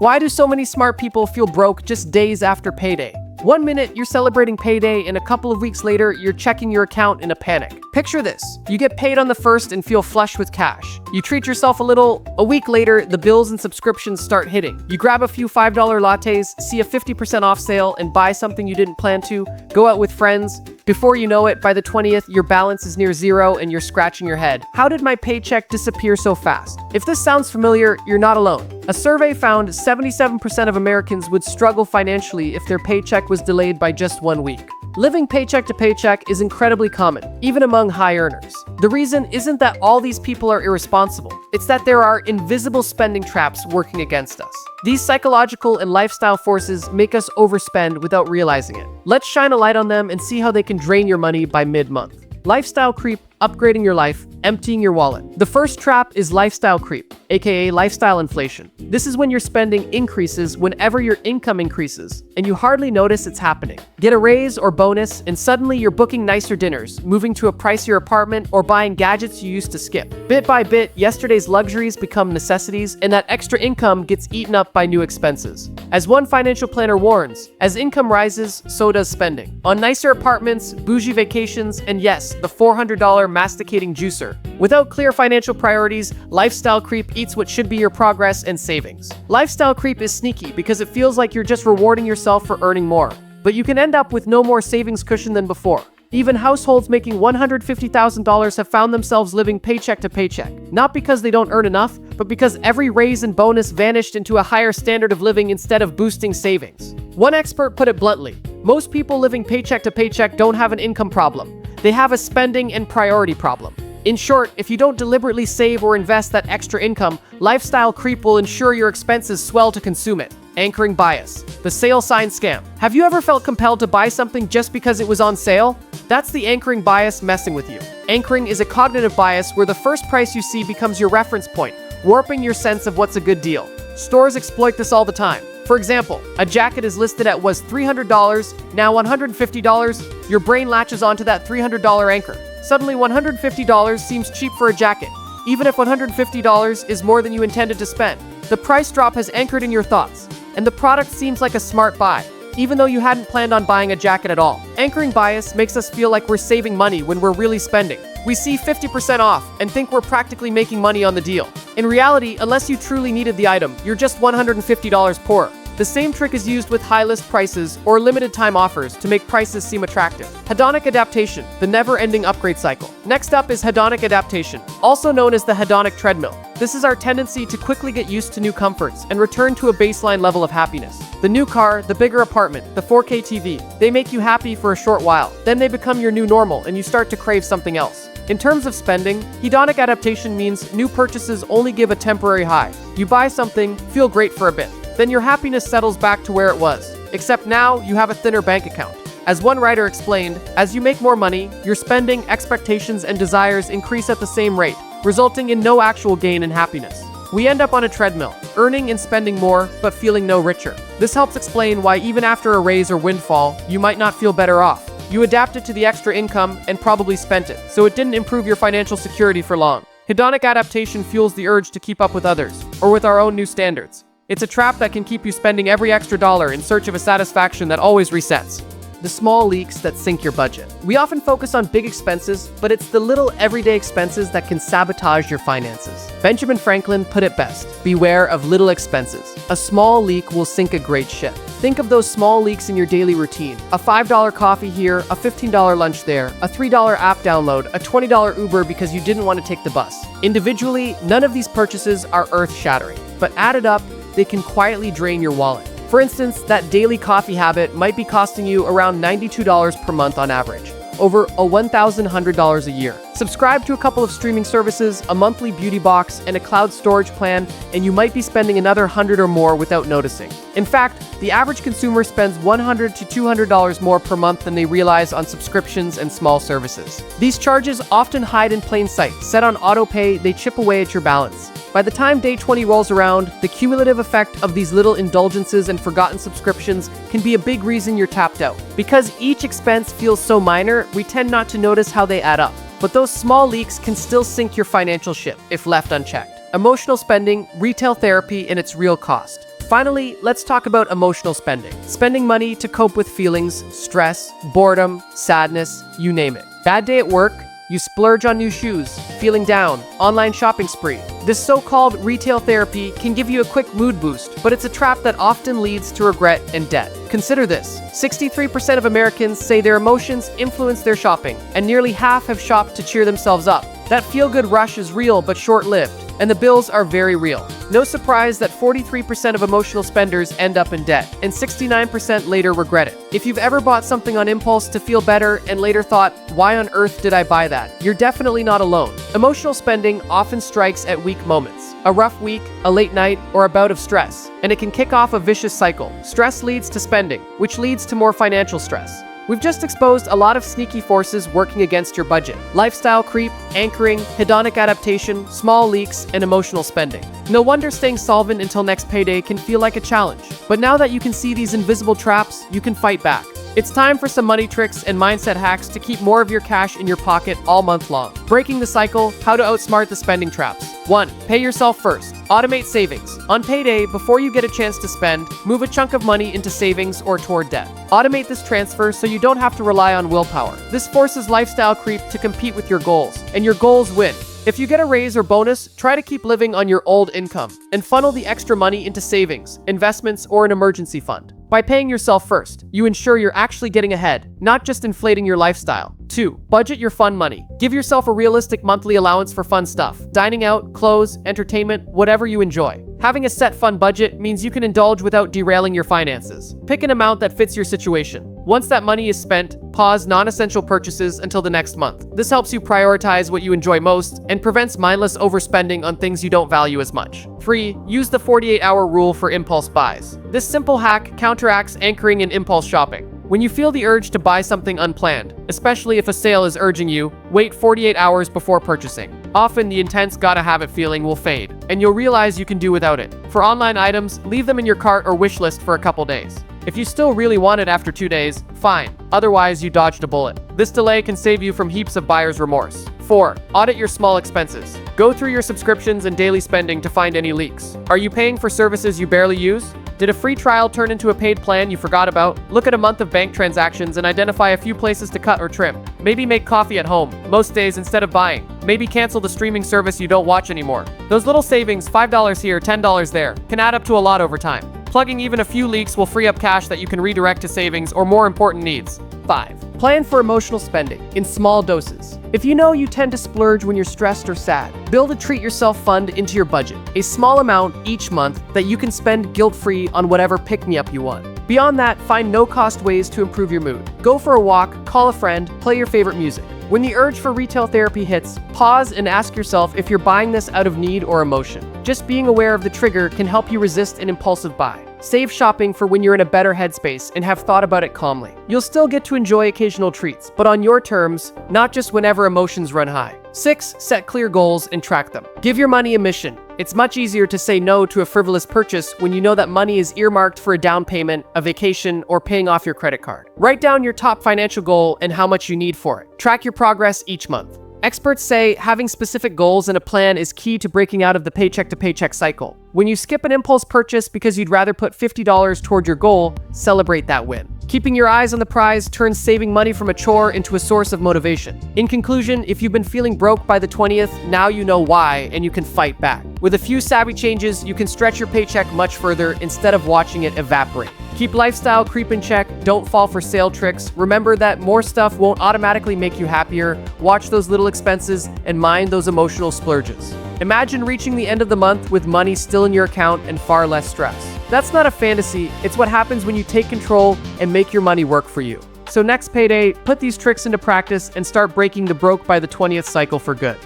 Why do so many smart people feel broke just days after payday? One minute, you're celebrating payday, and a couple of weeks later, you're checking your account in a panic. Picture this. You get paid on the 1st and feel flush with cash. You treat yourself a little. A week later, the bills and subscriptions start hitting. You grab a few $5 lattes, see a 50% off sale, and buy something you didn't plan to. Go out with friends. Before you know it, by the 20th, your balance is near zero and you're scratching your head. How did my paycheck disappear so fast? If this sounds familiar, you're not alone. A survey found 77% of Americans would struggle financially if their paycheck was delayed by just 1 week. Living paycheck to paycheck is incredibly common, even among high earners. The reason isn't that all these people are irresponsible. It's that there are invisible spending traps working against us. These psychological and lifestyle forces make us overspend without realizing it. Let's shine a light on them and see how they can drain your money by mid-month. Lifestyle creep, upgrading your life, emptying your wallet. The first trap is lifestyle creep, aka lifestyle inflation. This is when your spending increases whenever your income increases, and you hardly notice it's happening. Get a raise or bonus, and suddenly you're booking nicer dinners, moving to a pricier apartment, or buying gadgets you used to skip. Bit by bit, yesterday's luxuries become necessities, and that extra income gets eaten up by new expenses. As one financial planner warns, as income rises, so does spending. On nicer apartments, bougie vacations, and yes, the $400 masticating juicer. Without clear financial priorities, lifestyle creep eats what should be your progress and savings. Lifestyle creep is sneaky because it feels like you're just rewarding yourself for earning more. But you can end up with no more savings cushion than before. Even households making $150,000 have found themselves living paycheck to paycheck. Not because they don't earn enough, but because every raise and bonus vanished into a higher standard of living instead of boosting savings. One expert put it bluntly: most people living paycheck to paycheck don't have an income problem. They have a spending and priority problem. In short, if you don't deliberately save or invest that extra income, lifestyle creep will ensure your expenses swell to consume it. Anchoring bias, the sale sign scam. Have you ever felt compelled to buy something just because it was on sale? That's the anchoring bias messing with you. Anchoring is a cognitive bias where the first price you see becomes your reference point, warping your sense of what's a good deal. Stores exploit this all the time. For example, a jacket is listed at was $300, now $150. Your brain latches onto that $300 anchor. Suddenly $150 seems cheap for a jacket, even if $150 is more than you intended to spend. The price drop has anchored in your thoughts, and the product seems like a smart buy, even though you hadn't planned on buying a jacket at all. Anchoring bias makes us feel like we're saving money when we're really spending. We see 50% off and think we're practically making money on the deal. In reality, unless you truly needed the item, you're just $150 poorer. The same trick is used with high-list prices or limited-time offers to make prices seem attractive. Hedonic adaptation, the never-ending upgrade cycle. Next up is hedonic adaptation, also known as the hedonic treadmill. This is our tendency to quickly get used to new comforts and return to a baseline level of happiness. The new car, the bigger apartment, the 4K TV, they make you happy for a short while. Then they become your new normal and you start to crave something else. In terms of spending, hedonic adaptation means new purchases only give a temporary high. You buy something, feel great for a bit. Then your happiness settles back to where it was. Except now, you have a thinner bank account. As one writer explained, as you make more money, your spending, expectations, and desires increase at the same rate, resulting in no actual gain in happiness. We end up on a treadmill, earning and spending more, but feeling no richer. This helps explain why even after a raise or windfall, you might not feel better off. You adapted to the extra income and probably spent it, so it didn't improve your financial security for long. Hedonic adaptation fuels the urge to keep up with others, or with our own new standards. It's a trap that can keep you spending every extra dollar in search of a satisfaction that always resets. The small leaks that sink your budget. We often focus on big expenses, but it's the little everyday expenses that can sabotage your finances. Benjamin Franklin put it best: beware of little expenses. A small leak will sink a great ship. Think of those small leaks in your daily routine. A $5 coffee here, a $15 lunch there, a $3 app download, a $20 Uber because you didn't want to take the bus. Individually, none of these purchases are earth-shattering, but added up, they can quietly drain your wallet. For instance, that daily coffee habit might be costing you around $92 per month on average, over $1,100 a year. Subscribe to a couple of streaming services, a monthly beauty box, and a cloud storage plan, and you might be spending another $100 or more without noticing. In fact, the average consumer spends $100 to $200 more per month than they realize on subscriptions and small services. These charges often hide in plain sight. Set on auto pay, they chip away at your balance. By the time day 20 rolls around, the cumulative effect of these little indulgences and forgotten subscriptions can be a big reason you're tapped out. Because each expense feels so minor, we tend not to notice how they add up. But those small leaks can still sink your financial ship if left unchecked. Emotional spending, retail therapy, and its real cost. Finally, let's talk about emotional spending. Spending money to cope with feelings, stress, boredom, sadness, you name it. Bad day at work, you splurge on new shoes, feeling down, online shopping spree. This so-called retail therapy can give you a quick mood boost, but it's a trap that often leads to regret and debt. Consider this: 63% of Americans say their emotions influence their shopping, and nearly half have shopped to cheer themselves up. That feel-good rush is real but short-lived, and the bills are very real. No surprise that 43% of emotional spenders end up in debt, and 69% later regret it. If you've ever bought something on impulse to feel better and later thought, why on earth did I buy that? You're definitely not alone. Emotional spending often strikes at weak moments. A rough week, a late night, or a bout of stress, and it can kick off a vicious cycle. Stress leads to spending, which leads to more financial stress. We've just exposed a lot of sneaky forces working against your budget: lifestyle creep, anchoring, hedonic adaptation, small leaks, and emotional spending. No wonder staying solvent until next payday can feel like a challenge. But now that you can see these invisible traps, you can fight back. It's time for some money tricks and mindset hacks to keep more of your cash in your pocket all month long. Breaking the cycle, how to outsmart the spending traps. 1. Pay yourself first. Automate savings. On payday, before you get a chance to spend, move a chunk of money into savings or toward debt. Automate this transfer so you don't have to rely on willpower. This forces lifestyle creep to compete with your goals, and your goals win. If you get a raise or bonus, try to keep living on your old income and funnel the extra money into savings, investments, or an emergency fund. By paying yourself first, you ensure you're actually getting ahead, not just inflating your lifestyle. 2. Budget your fun money. Give yourself a realistic monthly allowance for fun stuff: dining out, clothes, entertainment, whatever you enjoy. Having a set fun budget means you can indulge without derailing your finances. Pick an amount that fits your situation. Once that money is spent, pause non-essential purchases until the next month. This helps you prioritize what you enjoy most and prevents mindless overspending on things you don't value as much. 3. Use the 48-hour rule for impulse buys. This simple hack counteracts anchoring in impulse shopping. When you feel the urge to buy something unplanned, especially if a sale is urging you, wait 48 hours before purchasing. Often the intense gotta-have-it feeling will fade, and you'll realize you can do without it. For online items, leave them in your cart or wish list for a couple days. If you still really want it after 2 days, fine. Otherwise, you dodged a bullet. This delay can save you from heaps of buyer's remorse. 4. Audit your small expenses. Go through your subscriptions and daily spending to find any leaks. Are you paying for services you barely use? Did a free trial turn into a paid plan you forgot about? Look at a month of bank transactions and identify a few places to cut or trim. Maybe make coffee at home, most days instead of buying. Maybe cancel the streaming service you don't watch anymore. Those little savings, $5 here, $10 there, can add up to a lot over time. Plugging even a few leaks will free up cash that you can redirect to savings or more important needs. 5. Plan for emotional spending in small doses. If you know you tend to splurge when you're stressed or sad, build a treat yourself fund into your budget. A small amount each month that you can spend guilt-free on whatever pick-me-up you want. Beyond that, find no-cost ways to improve your mood. Go for a walk, call a friend, play your favorite music. When the urge for retail therapy hits, pause and ask yourself if you're buying this out of need or emotion. Just being aware of the trigger can help you resist an impulsive buy. Save shopping for when you're in a better headspace and have thought about it calmly. You'll still get to enjoy occasional treats, but on your terms, not just whenever emotions run high. 6. Set clear goals and track them. Give your money a mission. It's much easier to say no to a frivolous purchase when you know that money is earmarked for a down payment, a vacation, or paying off your credit card. Write down your top financial goal and how much you need for it. Track your progress each month. Experts say having specific goals and a plan is key to breaking out of the paycheck to paycheck cycle. When you skip an impulse purchase because you'd rather put $50 toward your goal, celebrate that win. Keeping your eyes on the prize turns saving money from a chore into a source of motivation. In conclusion, if you've been feeling broke by the 20th, now you know why and you can fight back. With a few savvy changes, you can stretch your paycheck much further instead of watching it evaporate. Keep lifestyle creep in check, don't fall for sale tricks. Remember that more stuff won't automatically make you happier. Watch those little expenses and mind those emotional splurges. Imagine reaching the end of the month with money still in your account and far less stress. That's not a fantasy, it's what happens when you take control and make your money work for you. So next payday, put these tricks into practice and start breaking the broke by the 20th cycle for good.